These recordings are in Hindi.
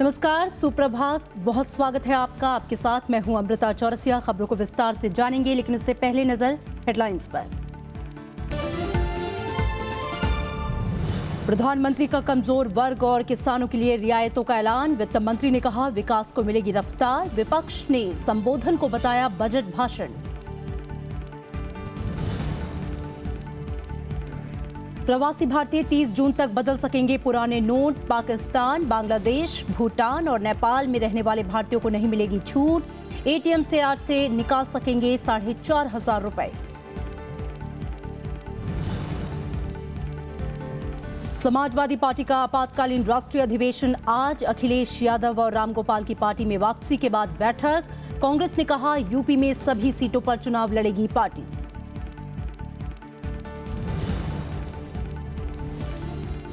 नमस्कार, सुप्रभात। बहुत स्वागत है आपका। आपके साथ मैं हूं अमृता चौरसिया। खबरों को विस्तार से जानेंगे, लेकिन इससे पहले नजर हेडलाइंस पर। प्रधानमंत्री का कमजोर वर्ग और किसानों के लिए रियायतों का ऐलान। वित्त मंत्री ने कहा विकास को मिलेगी रफ्तार। विपक्ष ने संबोधन को बताया बजट भाषण। प्रवासी भारतीय 30 जून तक बदल सकेंगे पुराने नोट। पाकिस्तान, बांग्लादेश, भूटान और नेपाल में रहने वाले भारतीयों को नहीं मिलेगी छूट। एटीएम से आज से निकाल सकेंगे 4,500 रुपए। समाजवादी पार्टी का आपातकालीन राष्ट्रीय अधिवेशन आज। अखिलेश यादव और रामगोपाल की पार्टी में वापसी के बाद बैठक। कांग्रेस ने कहा यूपी में सभी सीटों पर चुनाव लड़ेगी पार्टी।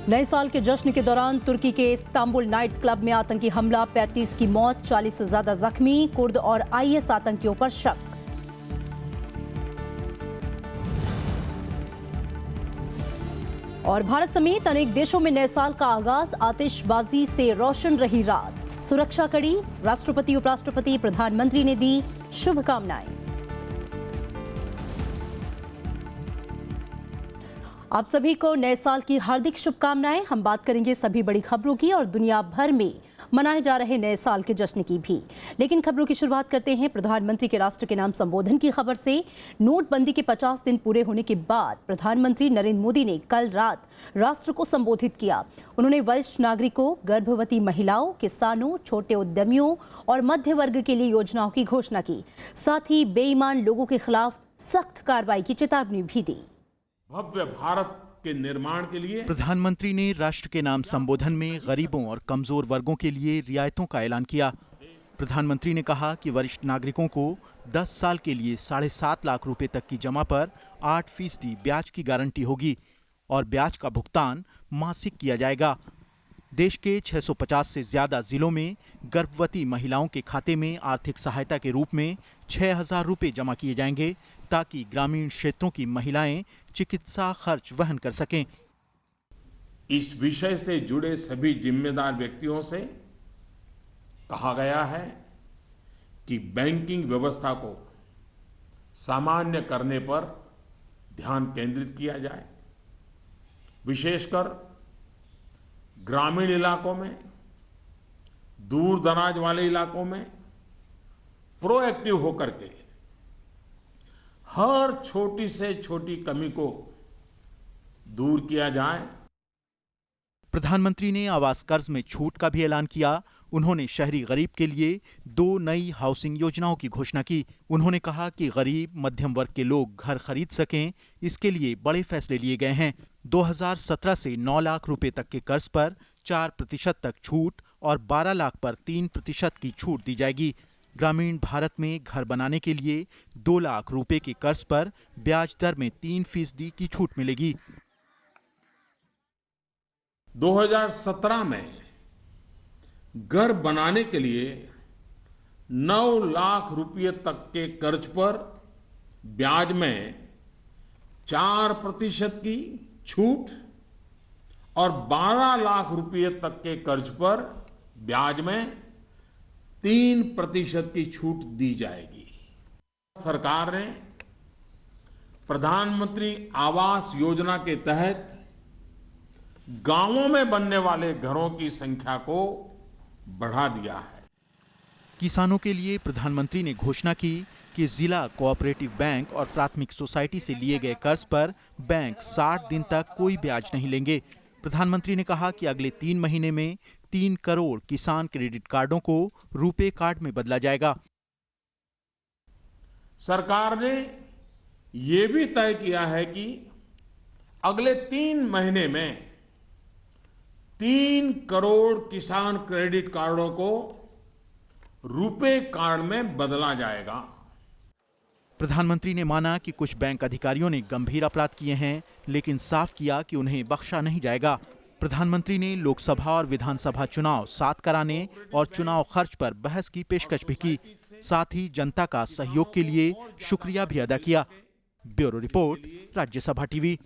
नए साल के जश्न के दौरान तुर्की के इस्तांबुल नाइट क्लब में आतंकी हमला, 35 की मौत, 40 से ज्यादा जख्मी। कुर्द और आईएस आतंकियों पर शक। और भारत समेत अनेक देशों में नए साल का आगाज। आतिशबाजी से रोशन रही रात। सुरक्षा कड़ी। राष्ट्रपति, उपराष्ट्रपति, प्रधानमंत्री ने दी शुभकामनाएं। आप सभी को नए साल की हार्दिक शुभकामनाएं। हम बात करेंगे सभी बड़ी खबरों की और दुनिया भर में मनाए जा रहे नए साल के जश्न की भी। लेकिन खबरों की शुरुआत करते हैं प्रधानमंत्री के राष्ट्र के नाम संबोधन की खबर से। नोटबंदी के 50 दिन पूरे होने के बाद प्रधानमंत्री नरेंद्र मोदी ने कल रात राष्ट्र को संबोधित किया। उन्होंने वरिष्ठ नागरिकों, गर्भवती महिलाओं, किसानों, छोटे उद्यमियों और मध्य वर्ग के लिए योजनाओं की घोषणा की। साथ ही बेईमान लोगों के खिलाफ सख्त कार्रवाई की चेतावनी भी दी। भव्य भारत के निर्माण के लिए प्रधानमंत्री ने राष्ट्र के नाम संबोधन में गरीबों और कमजोर वर्गों के लिए रियायतों का ऐलान किया। प्रधानमंत्री ने कहा कि वरिष्ठ नागरिकों को 10 साल के लिए 7.5 लाख रुपए तक की जमा पर 8% ब्याज की गारंटी होगी और ब्याज का भुगतान मासिक किया जाएगा। देश के 650 से ज्यादा जिलों में गर्भवती महिलाओं के खाते में आर्थिक सहायता के रूप में 6,000 रुपए जमा किए जाएंगे ताकि ग्रामीण क्षेत्रों की महिलाएं चिकित्सा खर्च वहन कर सकें। इस विषय से जुड़े सभी जिम्मेदार व्यक्तियों से कहा गया है कि बैंकिंग व्यवस्था को सामान्य करने पर ध्यान केंद्रित किया जाए। विशेषकर ग्रामीण इलाकों में, दूर दराज वाले इलाकों में प्रोएक्टिव होकर के हर छोटी से छोटी कमी को दूर किया जाए। प्रधानमंत्री ने आवास कर्ज में छूट का भी ऐलान किया। उन्होंने शहरी गरीब के लिए 2 नई हाउसिंग योजनाओं की घोषणा की। उन्होंने कहा कि गरीब मध्यम वर्ग के लोग घर खरीद सकें, इसके लिए बड़े फैसले लिए गए हैं। 2017 से 9 लाख रुपए तक के कर्ज पर 4% तक छूट और 12 लाख पर 3% की छूट दी जाएगी। ग्रामीण भारत में घर बनाने के लिए 2 लाख रुपए के कर्ज पर ब्याज दर में 3% की छूट मिलेगी। 2017 में घर बनाने के लिए 9 लाख रुपए तक के कर्ज पर ब्याज में 4% की छूट और 12 लाख रुपए तक के कर्ज पर ब्याज में 3% की छूट दी जाएगी। सरकार ने प्रधानमंत्री आवास योजना के तहत गांवों में बनने वाले घरों की संख्या को बढ़ा दिया है। किसानों के लिए प्रधानमंत्री ने घोषणा की कि जिला कोऑपरेटिव बैंक और प्राथमिक सोसाइटी से लिए गए कर्ज पर बैंक 60 दिन तक कोई ब्याज नहीं लेंगे। प्रधानमंत्री ने कहा कि अगले 3 महीने में 3 करोड़ किसान क्रेडिट कार्डों को रुपे कार्ड में बदला जाएगा। सरकार ने ये भी तय किया है कि अगले 3 महीने में 3 करोड़ किसान क्रेडिट कार्डों को रुपे कार्ड में बदला जाएगा। प्रधानमंत्री ने माना कि कुछ बैंक अधिकारियों ने गंभीर अपराध किए हैं, लेकिन साफ किया कि उन्हें बख्शा नहीं जाएगा। प्रधानमंत्री ने लोकसभा और विधानसभा चुनाव 7 कराने और चुनाव खर्च पर बहस की पेशकश भी की। साथ ही जनता का सहयोग के लिए शुक्रिया भी अदा किया। Bureau report, Rajya Sabha TV.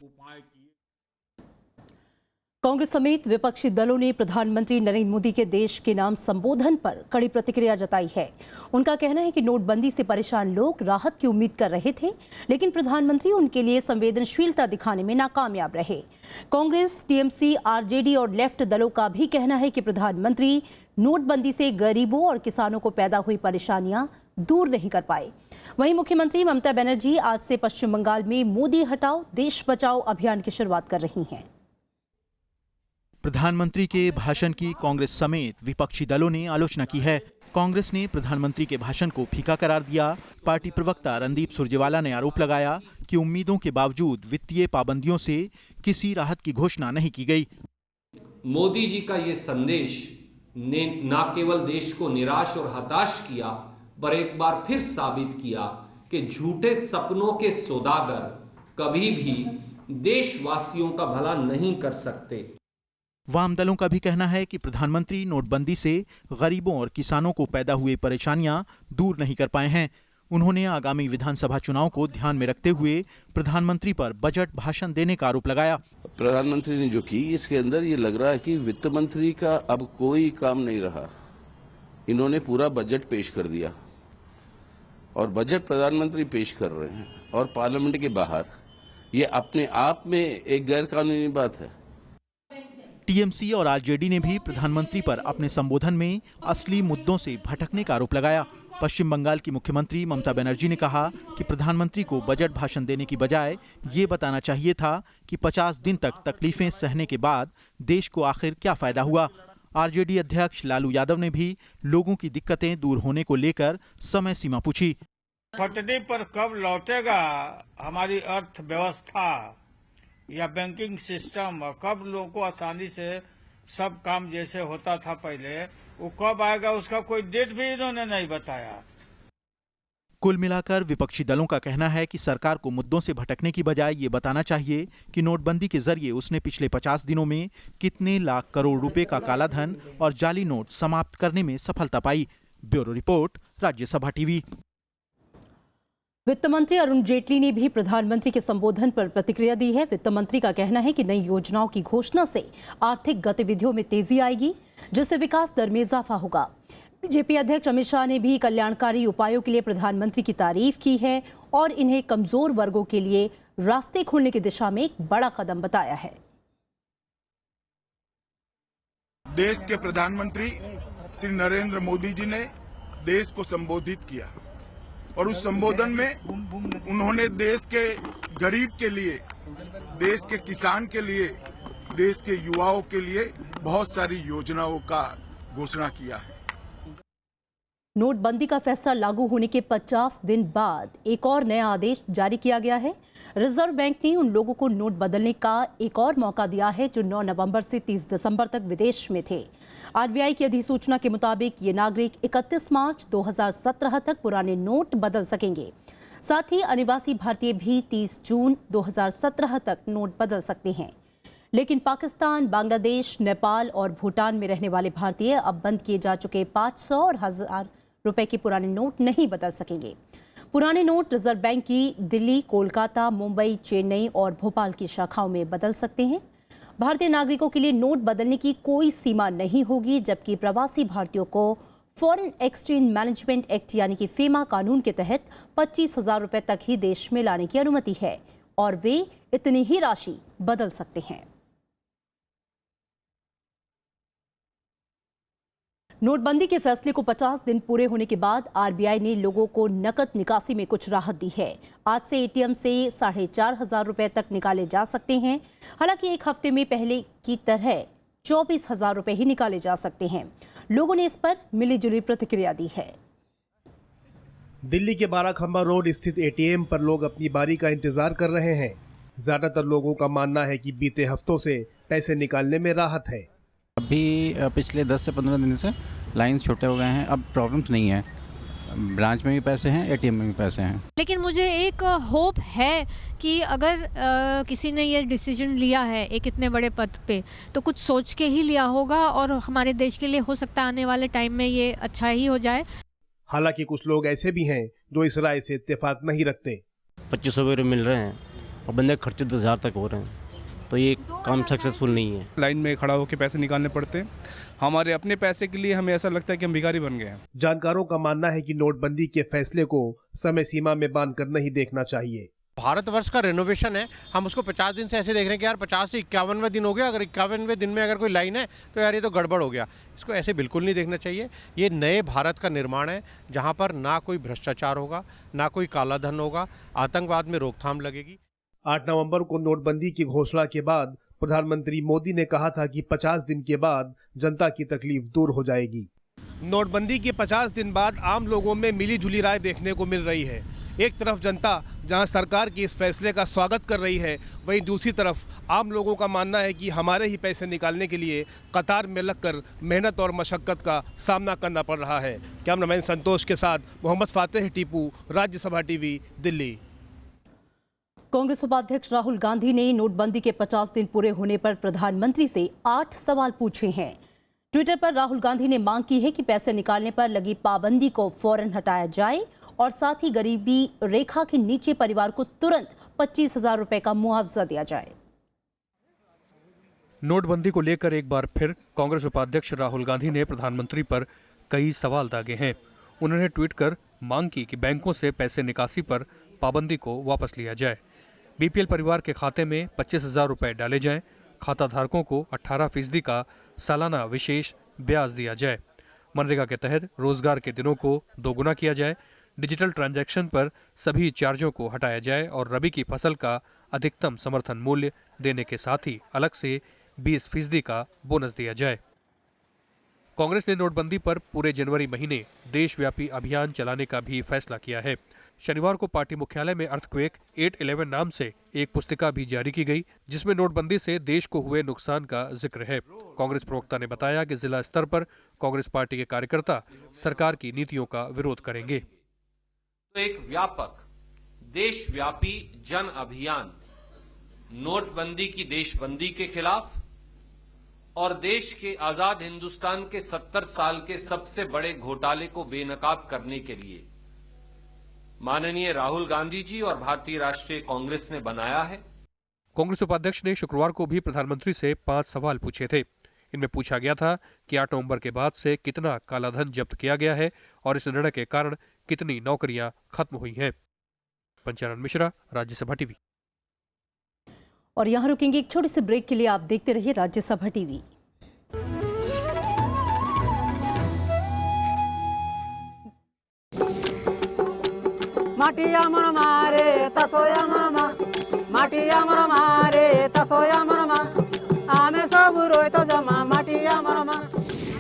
Congress समेत विपक्षी दलों ने प्रधानमंत्री नरेंद्र मोदी के देश के नाम संबोधन पर कड़ी प्रतिक्रिया जताई है। उनका कहना है कि नोटबंदी से परेशान लोग राहत की उम्मीद कर रहे थे, लेकिन प्रधानमंत्री उनके लिए संवेदनशीलता दिखाने में नाकामयाब रहे। कांग्रेस, टीएमसी, आरजेडी और लेफ्ट दलों का भी कहना है कि प्रधानमंत्री नोटबंदी से गरीबों और किसानों को पैदा हुई परेशानियां दूर नहीं कर पाए। वहीं मुख्यमंत्री ममता बनर्जी आज से पश्चिम बंगाल में मोदी हटाओ देश बचाओ अभियान की शुरुआत कर रही हैं। प्रधानमंत्री के भाषण की कांग्रेस समेत विपक्षी दलों ने आलोचना की है। कांग्रेस ने प्रधानमंत्री के भाषण को फीका करार दिया। पार्टी प्रवक्ता रणदीप सुरजेवाला ने आरोप लगाया कि उम्मीदों के बावजूद वित्तीय पाबंदियों से किसी राहत की घोषणा नहीं की गई। मोदी जी का ये संदेश ने न केवल देश को निराश और हताश किया, पर एक बार फिर साबित किया कि झूठे सपनों के सौदागर कभी भी देशवासियों का भला नहीं कर सकते। वाम दलों का भी कहना है कि प्रधानमंत्री नोटबंदी से गरीबों और किसानों को पैदा हुए परेशानियां दूर नहीं कर पाए हैं। उन्होंने आगामी विधानसभा चुनाव को ध्यान में रखते हुए प्रधानमंत्री पर बजट भाषण देने का आरोप लगाया। प्रधानमंत्री ने जो की, इसके अंदर ये लग रहा है कि वित्त मंत्री का अब कोई काम नहीं रहा। इन्होंने पूरा बजट पेश कर दिया और बजट प्रधानमंत्री पेश कर रहे हैं और पार्लियामेंट के बाहर, ये अपने आप में एक गैर कानूनी बात है। टीएमसी और आरजेडी ने भी प्रधानमंत्री पर अपने संबोधन में असली मुद्दों से भटकने का आरोप लगाया। पश्चिम बंगाल की मुख्यमंत्री ममता बनर्जी ने कहा कि प्रधानमंत्री को बजट भाषण देने की बजाय ये बताना चाहिए था कि 50 दिन तक तकलीफें सहने के बाद देश को आखिर क्या फायदा हुआ। आरजेडी अध्यक्ष लालू यादव ने भी लोगों की दिक्कतें दूर होने को लेकर समय सीमा पूछी। पटरी पर कब लौटेगा हमारी अर्थव्यवस्था या बैंकिंग सिस्टम, कब लोगों को आसानी से सब काम जैसे होता था पहले, वो कब आएगा उसका कोई डेट भी इन्होंने नहीं बताया। कुल मिलाकर विपक्षी दलों का कहना है कि सरकार को मुद्दों से भटकने की बजाय ये बताना चाहिए कि नोटबंदी के जरिए उसने पिछले 50 दिनों में कितने लाख करोड़ रुपए का कालाधन और जाली नोट समाप्त करने में सफलता पाई। Bureau report, Rajya Sabha TV. वित्त मंत्री अरुण जेटली ने भी प्रधानमंत्री के संबोधन पर प्रतिक्रिया दी है। वित्त मंत्री का कहना है कि नई योजनाओं की घोषणा से आर्थिक गतिविधियों में तेजी आएगी, जिससे विकास दर में इजाफा होगा। बीजेपी अध्यक्ष अमित शाह ने भी कल्याणकारी उपायों के लिए प्रधानमंत्री की तारीफ की है और इन्हें कमजोर वर्गों के लिए रास्ते खोलने की दिशा में एक बड़ा कदम बताया है। देश के प्रधानमंत्री श्री नरेंद्र मोदी जी ने देश को संबोधित किया और उस संबोधन में उन्होंने देश के गरीब के लिए, देश के किसान के लिए, देश के युवाओं के लिए बहुत सारी योजनाओं का घोषणा किया है। नोटबंदी का फैसला लागू होने के 50 दिन बाद एक और नया आदेश जारी किया गया है। रिजर्व बैंक ने उन लोगों को नोट बदलने का एक और मौका दिया है जो 9 नवंबर से 30 दिसंबर तक विदेश में थे। आरबीआई की अधिसूचना के मुताबिक ये नागरिक 31 मार्च 2017 तक पुराने नोट बदल सकेंगे। साथ ही अनिवासी भारतीय भी 30 जून 2017 तक नोट बदल सकते हैं। लेकिन पाकिस्तान, बांग्लादेश, नेपाल और भूटान में रहने वाले भारतीय अब बंद किए जा चुके 500 और 1000 रुपए के पुराने नोट नहीं बदल सकेंगे। पुराने नोट रिजर्व बैंक की दिल्ली, कोलकाता, मुंबई, चेन्नई और भोपाल की शाखाओं में बदल सकते हैं। भारतीय नागरिकों के लिए नोट बदलने की कोई सीमा नहीं होगी, जबकि प्रवासी भारतीयों को फॉरेन एक्सचेंज मैनेजमेंट एक्ट यानी कि फेमा कानून के तहत 25,000 रुपए तक ही देश में लाने की अनुमति है और वे इतनी ही राशि बदल सकते हैं। नोटबंदी के फैसले को 50 दिन पूरे होने के बाद आरबीआई ने लोगों को नकद निकासी में कुछ राहत दी है। आज से एटीएम से 4,500 रुपए तक निकाले जा सकते हैं। हालांकि एक हफ्ते में पहले की तरह 24,000 रुपए ही निकाले जा सकते हैं। लोगों ने इस पर मिलीजुली प्रतिक्रिया दी है। दिल्ली के 12 खंबा रोड स्थित एटीएम पर लोग अपनी बारी का इंतजार कर रहे हैं। ज्यादातर लोगों का मानना है कि बीते हफ्तों से पैसे निकालने में राहत है। अभी पिछले 10 से 15 दिन से लाइन छोटे हो गए हैं, अब प्रॉब्लम्स नहीं है। ब्रांच में भी पैसे हैं, एटीएम में भी पैसे हैं। लेकिन मुझे एक होप है कि अगर किसी ने ये डिसीजन लिया है एक इतने बड़े पद पे, तो कुछ सोच के ही लिया होगा और हमारे देश के लिए हो सकता है आने वाले टाइम में ये अच्छा ही हो जाए। हालांकि कुछ लोग ऐसे भी हैं जो इस राय से इत्तेफाक नहीं रखते। 2500 रुपये मिल रहे हैं और बंदे खर्चे 10,000 तक हो रहे हैं, तो ये काम सक्सेसफुल नहीं है। लाइन में खड़ा होकर पैसे निकालने पड़ते हैं, हमारे अपने पैसे के लिए हमें ऐसा लगता है कि हम भिखारी बन गए हैं। जानकारों का मानना है कि नोटबंदी के फैसले को समय सीमा में बांधकर नहीं देखना चाहिए। भारतवर्ष का रेनोवेशन है, हम उसको 50 दिन से ऐसे देख रहे हैं कि यार 50 से 51वें दिन हो गया, अगर 51वें दिन में अगर कोई लाइन है तो यार ये तो गड़बड़ हो गया। इसको ऐसे बिल्कुल नहीं देखना चाहिए। ये नए भारत का निर्माण है जहां पर ना कोई भ्रष्टाचार होगा, ना कोई काला धन होगा, आतंकवाद में रोकथाम लगेगी। 8 नवंबर को नोटबंदी की घोषणा के बाद प्रधानमंत्री मोदी ने कहा था कि 50 दिन के बाद जनता की तकलीफ दूर हो जाएगी। नोटबंदी के 50 दिन बाद आम लोगों में मिली जुली राय देखने को मिल रही है। एक तरफ जनता जहां सरकार के इस फैसले का स्वागत कर रही है, वहीं दूसरी तरफ आम लोगों का मानना है कि हमारे ही पैसे निकालने के लिए कतार में लगकर मेहनत और मशक्कत का सामना करना पड़ रहा है। कैमरामैन संतोष के साथ मोहम्मद फातेह टीपू, राज्यसभा टीवी, दिल्ली। कांग्रेस उपाध्यक्ष राहुल गांधी ने नोटबंदी के 50 दिन पूरे होने पर प्रधानमंत्री से 8 सवाल पूछे हैं। ट्विटर पर राहुल गांधी ने मांग की है कि पैसे निकालने पर लगी पाबंदी को फौरन हटाया जाए और साथ ही गरीबी रेखा के नीचे परिवार को तुरंत 25,000 रुपए का मुआवजा दिया जाए। नोटबंदी को लेकर एक बार फिर कांग्रेस उपाध्यक्ष राहुल गांधी ने प्रधानमंत्री पर कई सवाल दागे हैं। उन्होंने ट्वीट कर मांग की कि बैंकों से पैसे निकासी पर पाबंदी को वापस लिया जाए, बीपीएल परिवार के खाते में 25,000 रुपए डाले जाएं, खाता धारकों को 18% का सालाना विशेष ब्याज दिया जाए, मनरेगा के तहत रोजगार के दिनों को दोगुना किया जाए, डिजिटल ट्रांजैक्शन पर सभी चार्जों को हटाया जाए और रबी की फसल का अधिकतम समर्थन मूल्य देने के साथ ही अलग से 20% का बोनस दिया जाए। कांग्रेस ने नोटबंदी पर पूरे जनवरी महीने देशव्यापी अभियान चलाने का भी फैसला किया है। शनिवार को पार्टी मुख्यालय में अर्थक्वेक 8/11 नाम से एक पुस्तिका भी जारी की गई, जिसमें नोटबंदी से देश को हुए नुकसान का जिक्र है। कांग्रेस प्रवक्ता ने बताया कि जिला स्तर पर कांग्रेस पार्टी के कार्यकर्ता सरकार की नीतियों का विरोध करेंगे। तो एक व्यापक देशव्यापी जन अभियान नोटबंदी की देशबंदी के खिलाफ और देश के आजाद हिंदुस्तान के 70 साल के सबसे बड़े घोटाले को बेनकाब करने के लिए माननीय राहुल गांधी जी और भारतीय राष्ट्रीय कांग्रेस ने बनाया है। कांग्रेस उपाध्यक्ष ने शुक्रवार को भी प्रधानमंत्री से 5 सवाल पूछे थे। इनमें पूछा गया था कि 8 नवंबर के बाद से कितना कालाधन जब्त किया गया है और इस निर्णय के कारण कितनी नौकरियां खत्म हुई हैं। पंचानन मिश्रा, राज्यसभा टीवी। और यहाँ रुकेंगे एक छोटे से ब्रेक के लिए। आप देखते रहिए राज्यसभा टीवी। माटिया मन मारे तसोया मरमा, माटिया मन मारे तसोया मरमा, आमे सब रोए तो जमा माटिया मरमा।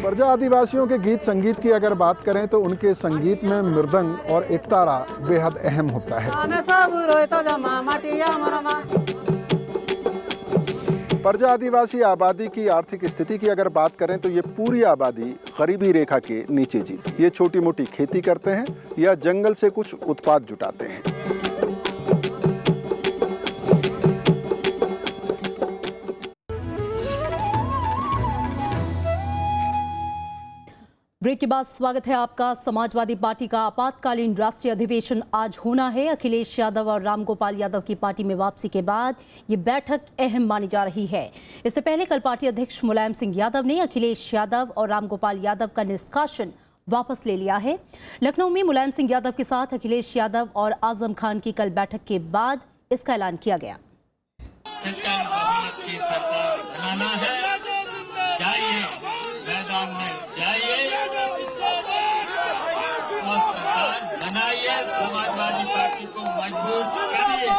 प्रजा आदिवासियों के गीत संगीत की अगर बात करें तो उनके संगीत में मृदंग और एकतारा बेहद अहम होता है। आमे सब रोए तो जमा माटिया मरमा। प्रजा आदिवासी आबादी की आर्थिक स्थिति की अगर बात करें तो ये पूरी आबादी गरीबी रेखा के नीचे जीती। ये छोटी मोटी खेती करते हैं या जंगल से कुछ उत्पाद जुटाते हैं। ब्रेक के बाद स्वागत है आपका। समाजवादी पार्टी का आपातकालीन राष्ट्रीय अधिवेशन आज होना है। अखिलेश यादव और रामगोपाल यादव की पार्टी में वापसी के बाद ये बैठक अहम मानी जा रही है। इससे पहले कल पार्टी अध्यक्ष मुलायम सिंह यादव ने अखिलेश यादव और रामगोपाल यादव का निष्कासन वापस ले लिया है। लखनऊ में मुलायम सिंह यादव के साथ अखिलेश यादव और आजम खान की कल बैठक के बाद इसका ऐलान किया गया। समाजवादी पार्टी को मजबूत करिए।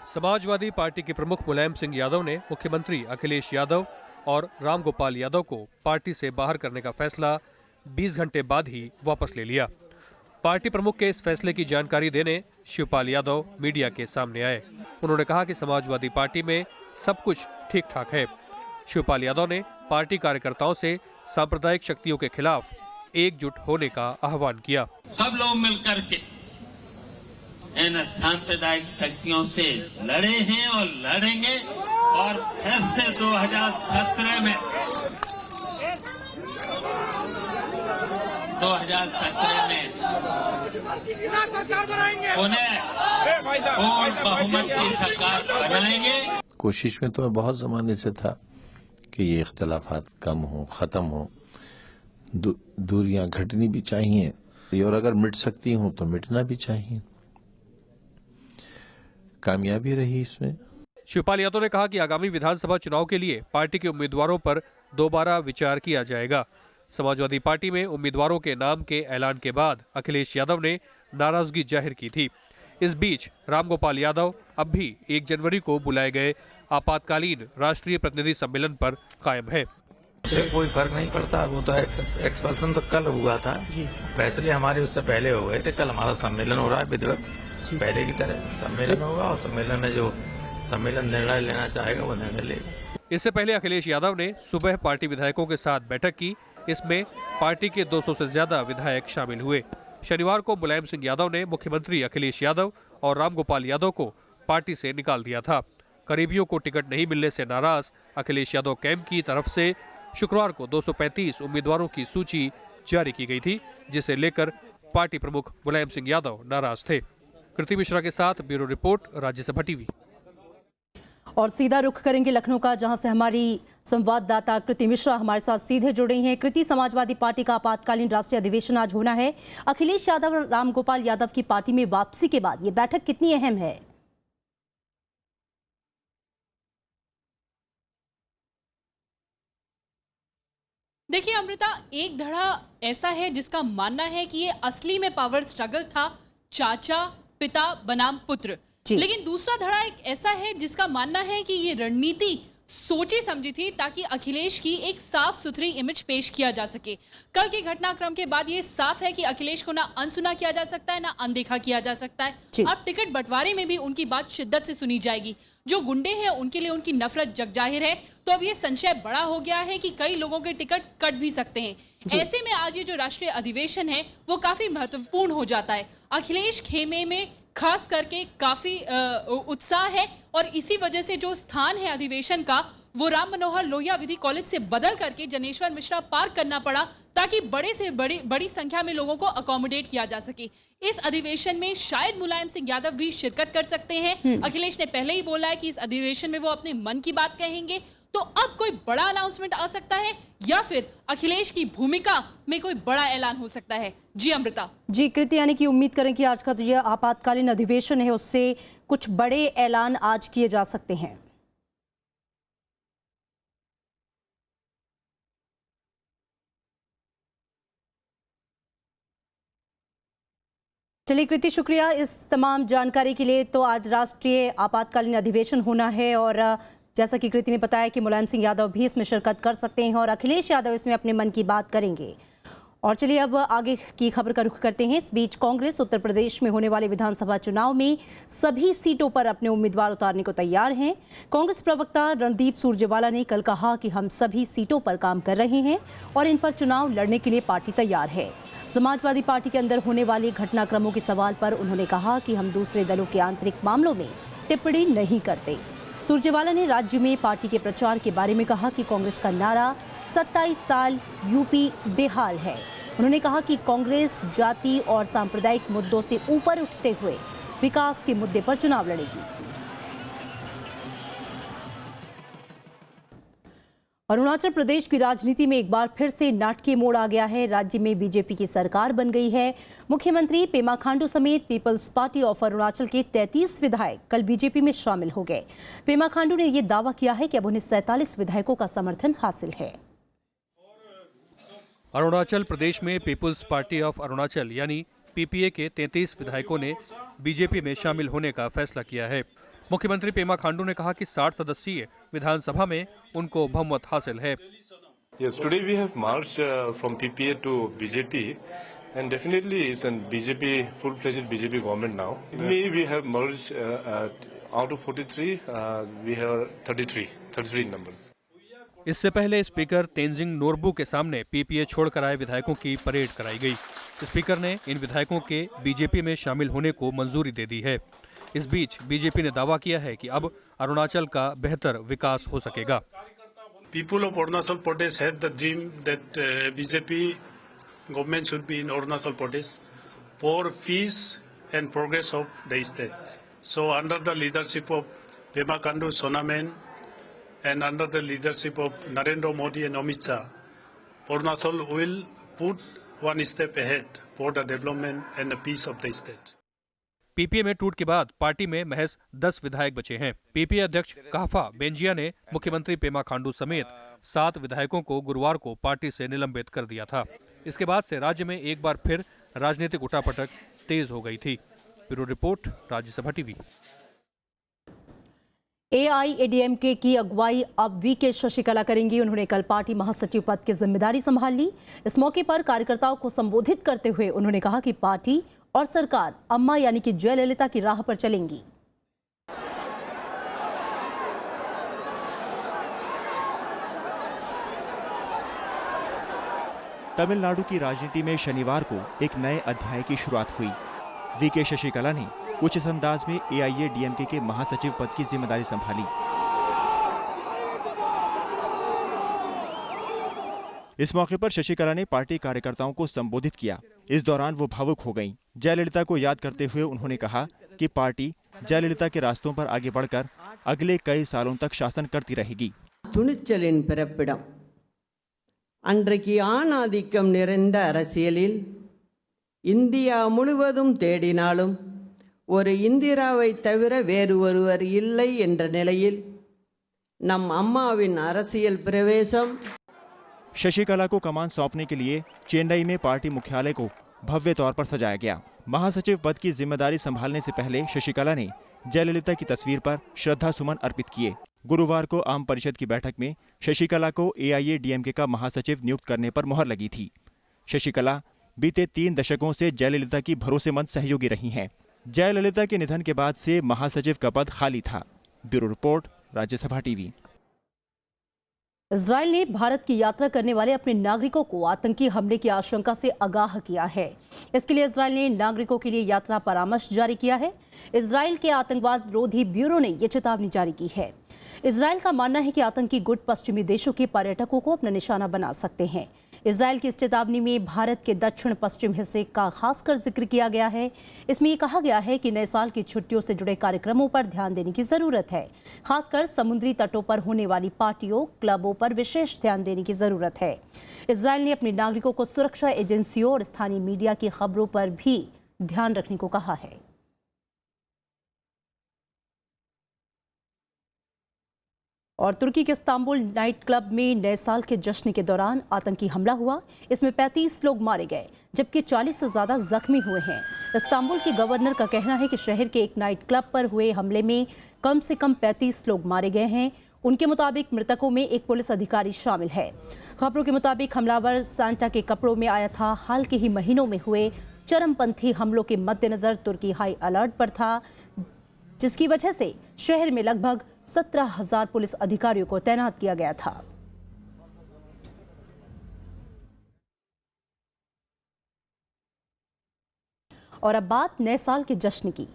समाजवादी पार्टी के प्रमुख मुलायम सिंह यादव ने मुख्यमंत्री अखिलेश यादव और रामगोपाल यादव को पार्टी से बाहर करने का फैसला 20 घंटे बाद ही वापस ले लिया। पार्टी प्रमुख के इस फैसले की जानकारी देने शिवपाल यादव मीडिया के सामने आए। उन्होंने कहा कि समाजवादी पार्टी में सब कुछ ठीक ठाक है। शिवपाल यादव ने पार्टी कार्यकर्ताओं से सांप्रदायिक शक्तियों के खिलाफ एकजुट होने का आह्वान किया। सब लोग मिलकर के इन सांप्रदायिक शक्तियों से लड़े हैं और लड़ेंगे और फिर से 2017 में उन्हें पूर्ण बहुमत की सरकार बनाएंगे। कोशिश में तो मैं बहुत ज़माने से था कि ये इख्तलाफात कम हो, ख़त्म हो, दूरियां घटनी भी चाहिए और अगर मिट सकती हों तो मिटना भी चाहिए। कामयाबी रही इसमें। शिवपाल यादव ने कहा कि आगामी विधानसभा चुनाव के लिए पार्टी के उम्मीदवारों पर दोबारा विचार किया जाएगा। समाजवादी पार्टी में उम्मीदवारों के नाम के ऐलान के बाद अखिलेश यादव ने नाराजगी जाहिर की थी। इस बीच रामगोपाल यादव अब भी 1 जनवरी को बुलाए गए आपातकालीन राष्ट्रीय प्रतिनिधि सम्मेलन पर कायम है। उससे कोई फर्क नहीं पड़ता, वो तो एक्सपल्सन तो कल हुआ था, फैसले हमारे उससे पहले हो गए थे। कल हमारा सम्मेलन हो रहा है विधिवत, पहले की तरह सम्मेलन होगा और सम्मेलन में जो सम्मेलन निर्णय लेना चाहेगा वो निर्णय लेगा। इससे पहले अखिलेश यादव ने सुबह पार्टी विधायकों के साथ बैठक की। इसमें पार्टी के 200 से ज्यादा विधायक शामिल हुए। शनिवार को मुलायम सिंह यादव ने मुख्यमंत्री अखिलेश यादव और रामगोपाल यादव को पार्टी से निकाल दिया था। करीबियों को टिकट नहीं मिलने से नाराज अखिलेश यादव कैंप की तरफ से शुक्रवार को 235 उम्मीदवारों की सूची जारी की गई थी, जिसे लेकर पार्टी प्रमुख मुलायम सिंह यादव नाराज थे। कृति मिश्रा के साथ ब्यूरो रिपोर्ट, राज्यसभा टीवी। और सीधा रुख करेंगे लखनऊ का, जहां से हमारी संवाददाता कृति मिश्रा हमारे साथ सीधे जुड़े हैं। कृति, समाजवादी पार्टी का आपातकालीन राष्ट्रीय अधिवेशन आज होना है। अखिलेश यादव और रामगोपाल यादव की पार्टी में वापसी के बाद ये बैठक कितनी अहम है? देखिए अमृता, एक धड़ा ऐसा है जिसका मानना है कि ये असली में पावर स्ट्रगल था, चाचा पिता बनाम पुत्र। लेकिन दूसरा धड़ा एक ऐसा है जिसका मानना है कि ये रणनीति सोची समझी थी ताकि अखिलेश की एक साफ सुथरी इमेज पेश किया जा सके। कल के घटनाक्रम के बाद ये साफ है कि अखिलेश को ना अनसुना किया जा सकता है, ना अनदेखा किया जा सकता है। अब टिकट बंटवारे में भी उनकी बात शिद्दत से सुनी जाएगी। जो गुंडे हैं उनके लिए उनकी नफरत जगजाहिर है, तो अब ये संशय बड़ा हो गया है कि कई लोगों के टिकट कट भी सकते हैं। ऐसे में आज ये जो राष्ट्रीय अधिवेशन है वो काफी महत्वपूर्ण हो जाता है। अखिलेश खेमे में खास करके काफी उत्साह है और इसी वजह से जो स्थान है अधिवेशन का वो राम मनोहर लोहिया विधि कॉलेज से बदल करके जनेश्वर मिश्रा पार्क करना पड़ा ताकि बड़े से बड़ी संख्या में लोगों को अकोमोडेट किया जा सके। इस अधिवेशन में शायद मुलायम सिंह यादव भी शिरकत कर सकते हैं। अखिलेश ने पहले ही बोला है कि इस अधिवेशन में वो अपने मन की बात कहेंगे। तो अब कोई बड़ा अनाउंसमेंट आ सकता है या फिर अखिलेश की भूमिका में कोई बड़ा ऐलान हो सकता है। जी अमृता। जी कृति, यानी कि उम्मीद करें कि आज का जो ये आपातकालीन अधिवेशन है उससे कुछ बड़े ऐलान आज किए जा सकते हैं। चलिए कृति, शुक्रिया इस तमाम जानकारी के लिए। तो आज राष्ट्रीय आपातकालीन अधिवेशन होना है और जैसा कि कृति ने बताया कि मुलायम सिंह यादव भी इसमें शिरकत कर सकते हैं और अखिलेश यादव इसमें अपने मन की बात करेंगे। और चलिए अब आगे की खबर का रुख करते हैं। इस बीच कांग्रेस उत्तर प्रदेश में होने वाले विधानसभा चुनाव में सभी सीटों पर अपने उम्मीदवार उतारने को तैयार हैं। कांग्रेस प्रवक्ता रणदीप सुरजेवाला ने कल कहा कि हम सभी सीटों पर काम कर रहे हैं और इन पर चुनाव लड़ने के लिए पार्टी तैयार है। समाजवादी पार्टी के अंदर होने वाले घटनाक्रमों के सवाल पर उन्होंने कहा कि हम दूसरे दलों के आंतरिक मामलों में टिप्पणी नहीं करते। सुरजेवाला ने राज्य में पार्टी के प्रचार के बारे में कहा कि कांग्रेस का नारा 27 साल यूपी बेहाल है। उन्होंने कहा कि कांग्रेस जाति और सांप्रदायिक मुद्दों से ऊपर उठते हुए विकास के मुद्दे पर चुनाव लड़ेगी। अरुणाचल प्रदेश की राजनीति में एक बार फिर से नाटकीय मोड़ आ गया है। राज्य में बीजेपी की सरकार बन गई है। मुख्यमंत्री पेमा खांडू समेत पीपल्स पार्टी ऑफ अरुणाचल के 33 विधायक कल बीजेपी में शामिल हो गए। पेमा खांडू ने यह दावा किया है कि अब उन्हें 47 विधायकों का समर्थन हासिल है। अरुणाचल प्रदेश में पीपल्स पार्टी ऑफ अरुणाचल यानी पीपीए के 33 विधायकों ने बीजेपी में शामिल होने का फैसला किया है। मुख्यमंत्री पेमा खांडू ने कहा कि 60 सदस्यीय विधानसभा में उनको बहुमत हासिल है। Yes, today we have marched from PPA to BJP, and definitely it's a BJP full-fledged BJP government now. Me, we have merged out of 43, we have 33 numbers. इससे पहले स्पीकर तेंजिंग नोरबू के सामने पीपीए छोड़कर आए विधायकों की परेड कराई गई। स्पीकर ने इन विधायकों के बीजेपी में शामिल होने को मंजूरी दे दी है। इस बीच बीजेपी ने दावा किया है कि अब अरुणाचल का बेहतर विकास हो सकेगा। People of Arunachal Pradesh had the dream that BJP government should be in Arunachal Pradesh for peace and progress of the state. So under the leadership of Pema Khandu, Sonamen, and under the leadership of Narendra Modi and Amit Shah, Arunachal will put one step ahead for the development and the peace of the state. PPA में टूट के बाद पार्टी में महज 10 विधायक बचे हैं। पीपीए अध्यक्ष कहफा बेंजिया ने मुख्यमंत्री पेमा खांडू समेत 7 विधायकों को गुरुवार को पार्टी से निलंबित कर दिया था। इसके बाद से राज्य में एक बार फिर राजनीतिक उठापटक तेज हो गई थी। Bureau report, Rajya Sabha TV. AIADMK की अगुवाई अब वीके शशिकला करेंगी। उन्होंने कल पार्टी महासचिव पद की जिम्मेदारी संभाल ली। इस मौके पर कार्यकर्ताओं को संबोधित करते हुए उन्होंने कहा कि पार्टी और सरकार अम्मा यानी कि जयललिता की राह पर चलेंगी। तमिलनाडु की राजनीति में शनिवार को एक नए अध्याय की शुरुआत हुई। वीके शशिकला ने कुछ इस अंदाज में एआईएडीएमके के महासचिव पद की जिम्मेदारी संभाली। इस मौके पर शशिकला ने पार्टी कार्यकर्ताओं को संबोधित किया। इस दौरान वो भावुक हो गईं। जयललिता को याद करते हुए उन्होंने कहा कि पार्टी जयललिता के रास्तों पर आगे बढ़कर अगले कई सालों तक शासन करती रहेगी। துணிச்சலின் பிறப்பிடம் அன்றைக்கு ஆணாதிக்கம் நிறைந்த அரசியலில் இந்தியா முழுவதும் தேடினாலும் ஒரு இந்திராவை தவிர வேறு ஒருவர் இல்லை என்ற நிலையில் நம் அம்மாவின் அரசியல் பிரவேசம்। शशिकला को कमान सौंपने के लिए चेन्नई में पार्टी मुख्यालय को भव्य तौर पर सजाया गया। महासचिव पद की जिम्मेदारी संभालने से पहले शशिकला ने जयललिता की तस्वीर पर श्रद्धा सुमन अर्पित किए। गुरुवार को आम परिषद की बैठक में शशिकला को एआईएडीएमके का महासचिव नियुक्त करने पर मुहर लगी थी। शशिकला बीते 3 दशकों से जयललिता की भरोसेमंद सहयोगी रही हैं। जयललिता के निधन के बाद से महासचिव का पद खाली था। Bureau report, Rajya Sabha TV. Israel ने भारत की यात्रा करने वाले अपने नागरिकों को आतंकी हमले की आशंका से आगाह किया है। इसके लिए इजराइल ने नागरिकों के लिए यात्रा परामर्श जारी किया है। इजराइल के आतंकवाद विरोधी ब्यूरो ने यह चेतावनी जारी की है। इजराइल का मानना है कि आतंकी गुट पश्चिमी देशों के पर्यटकों को अपना निशाना बना सकते हैं। इजराइल की इस चेतावनी में भारत के दक्षिण पश्चिम हिस्से का खासकर जिक्र किया गया है। इसमें यह कहा गया है कि नए साल की छुट्टियों से जुड़े कार्यक्रमों पर ध्यान देने की जरूरत है। खासकर समुद्री तटों पर होने वाली पार्टियों, क्लबों पर विशेष ध्यान देने की जरूरत है। इजराइल ने अपने नागरिकों को सुरक्षा एजेंसियों और स्थानीय मीडिया की खबरों पर भी ध्यान रखने को कहा है। और तुर्की के इस्तांबुल नाइट क्लब में नए साल के जश्न के दौरान आतंकी हमला हुआ। इसमें 35 लोग मारे गए जबकि 40 से ज्यादा जख्मी हुए हैं। इस्तांबुल के गवर्नर का कहना है कि शहर के एक नाइट क्लब पर हुए हमले में कम से कम 35 लोग मारे गए हैं। उनके मुताबिक मृतकों में एक पुलिस अधिकारी शामिल है। खबरों के मुताबिक हमलावर सांता के कपड़ों में आया था। हाल के ही महीनों में हुए चरमपंथी हमलों के मद्देनजर तुर्की हाई अलर्ट पर था, जिसकी वजह से शहर में लगभग 17,000 पुलिस अधिकारियों को तैनात किया गया था। और अब बात नए साल के जश्न की।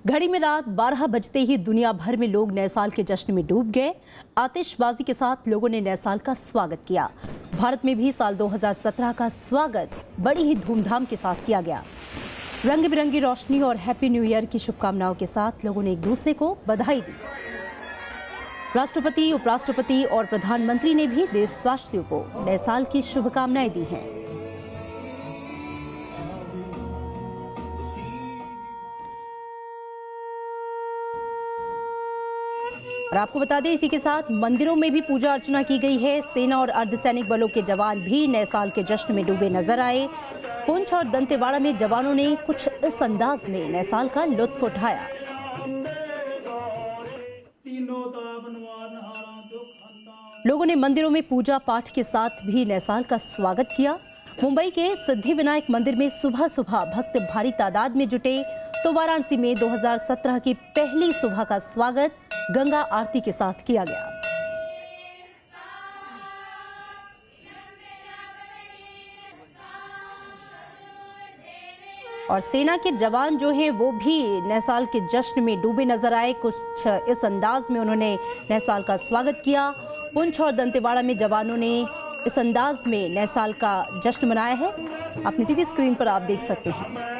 घड़ी में रात 12 बजते ही दुनिया भर में लोग नए साल के जश्न में डूब गए। आतिशबाजी के साथ लोगों ने नए साल का स्वागत किया। भारत में भी साल 2017 का स्वागत बड़ी ही धूमधाम के साथ किया गया। रंग बिरंगी रोशनी और हैप्पी न्यू ईयर की शुभकामनाओं के साथ लोगों ने एक दूसरे को बधाई दी। राष्ट्रपति, उपराष्ट्रपति और प्रधानमंत्री ने भी देशवासियों को नए साल की शुभकामनाएं दी हैं। और आपको बता दें, इसी के साथ मंदिरों में भी पूजा अर्चना की गई है। सेना और अर्धसैनिक बलों के जवान भी नए साल के जश्न में डूबे नजर आए। पुंछ और दंतेवाड़ा में जवानों ने कुछ इस अंदाज में नए साल का लुत्फ उठाया। लोगों ने मंदिरों में पूजा पाठ के साथ भी नए साल का स्वागत किया। मुंबई के सिद्धिविनायक मंदिर में सुबह सुबह भक्त भारी तादाद में जुटे, तो वाराणसी में 2017 की पहली सुबह का स्वागत गंगा आरती के साथ किया गया। और सेना के जवान जो हैं वो भी नए साल के जश्न में डूबे नजर आए। कुछ इस अंदाज में उन्होंने नए साल का स्वागत किया। पुंछ और दंतेवाड़ा में जवानों ने इस अंदाज में नए साल का जश्न मनाया है। अपनी टीवी स्क्रीन पर आप देख सकते हैं।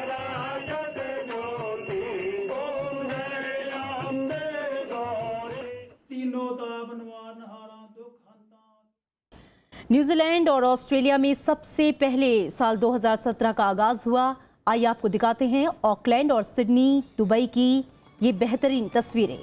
न्यूजीलैंड और ऑस्ट्रेलिया में सबसे पहले साल 2017 का आगाज हुआ। आइए आपको दिखाते हैं ऑकलैंड और सिडनी, दुबई की ये बेहतरीन तस्वीरें।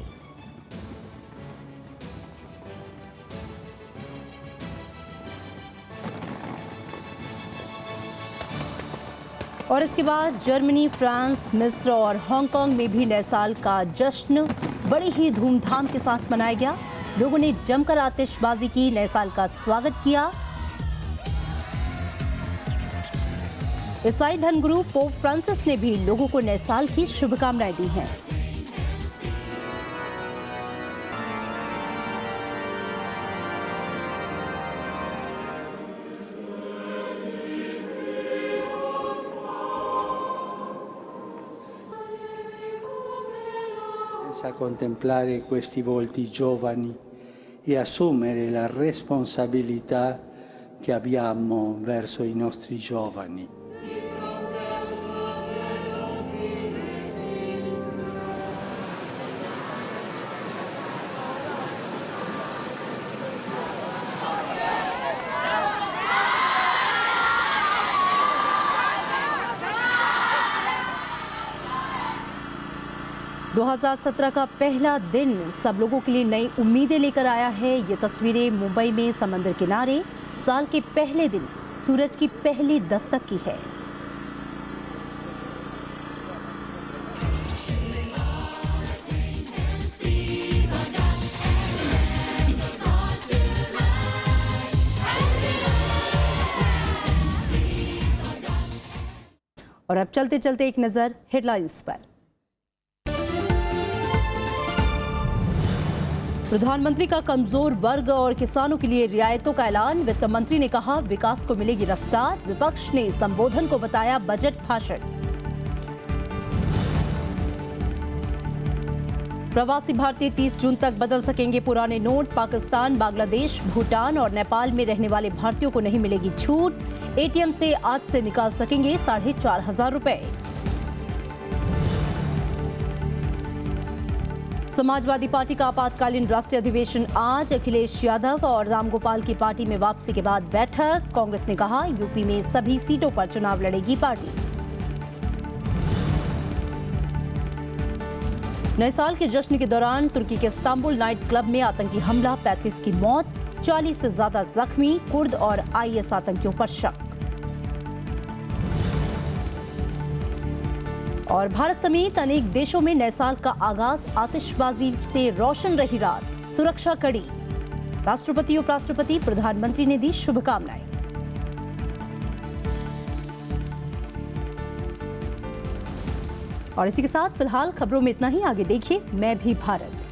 और इसके बाद जर्मनी, फ्रांस, मिस्र और हांगकांग में भी नए साल का जश्न बड़ी ही धूमधाम के साथ मनाया गया। लोगों ने जमकर आतिशबाजी की, नए साल का स्वागत किया। ईसाई धर्मगुरु पोप फ्रांसिस ने भी लोगों को नए साल की शुभकामनाएं दी हैं। A contemplare questi volti giovani e assumere la responsabilità che abbiamo verso i nostri giovani. दो 2017 का पहला दिन सब लोगों के लिए नई उम्मीदें लेकर आया है। ये तस्वीरें मुंबई में समंदर किनारे साल के पहले दिन सूरज की पहली दस्तक की है। और अब चलते चलते एक नजर हेडलाइंस पर। प्रधानमंत्री का कमजोर वर्ग और किसानों के लिए रियायतों का ऐलान। वित्त मंत्री ने कहा विकास को मिलेगी रफ्तार। विपक्ष ने संबोधन को बताया बजट भाषण। प्रवासी भारतीय 30 जून तक बदल सकेंगे पुराने नोट। पाकिस्तान, बांग्लादेश, भूटान और नेपाल में रहने वाले भारतीयों को नहीं मिलेगी छूट। एटीएम से आज से निकाल सकेंगे 4,500 रुपए। समाजवादी पार्टी का आपातकालीन राष्ट्रीय अधिवेशन आज। अखिलेश यादव और रामगोपाल की पार्टी में वापसी के बाद बैठक। कांग्रेस ने कहा यूपी में सभी सीटों पर चुनाव लड़ेगी पार्टी। नए साल के जश्न के दौरान तुर्की के इस्तांबुल नाइट क्लब में आतंकी हमला, 35 की मौत, 40 से ज्यादा जख्मी। कुर्द और आईएस आतंकियों पर शक। और भारत समेत अनेक देशों में नए साल का आगाज आतिशबाजी से रोशन रही रात। सुरक्षा कड़ी। राष्ट्रपति, उपराष्ट्रपति, प्रधानमंत्री ने दी शुभकामनाएं। और इसी के साथ फिलहाल खबरों में इतना ही। आगे देखिए मैं भी भारत।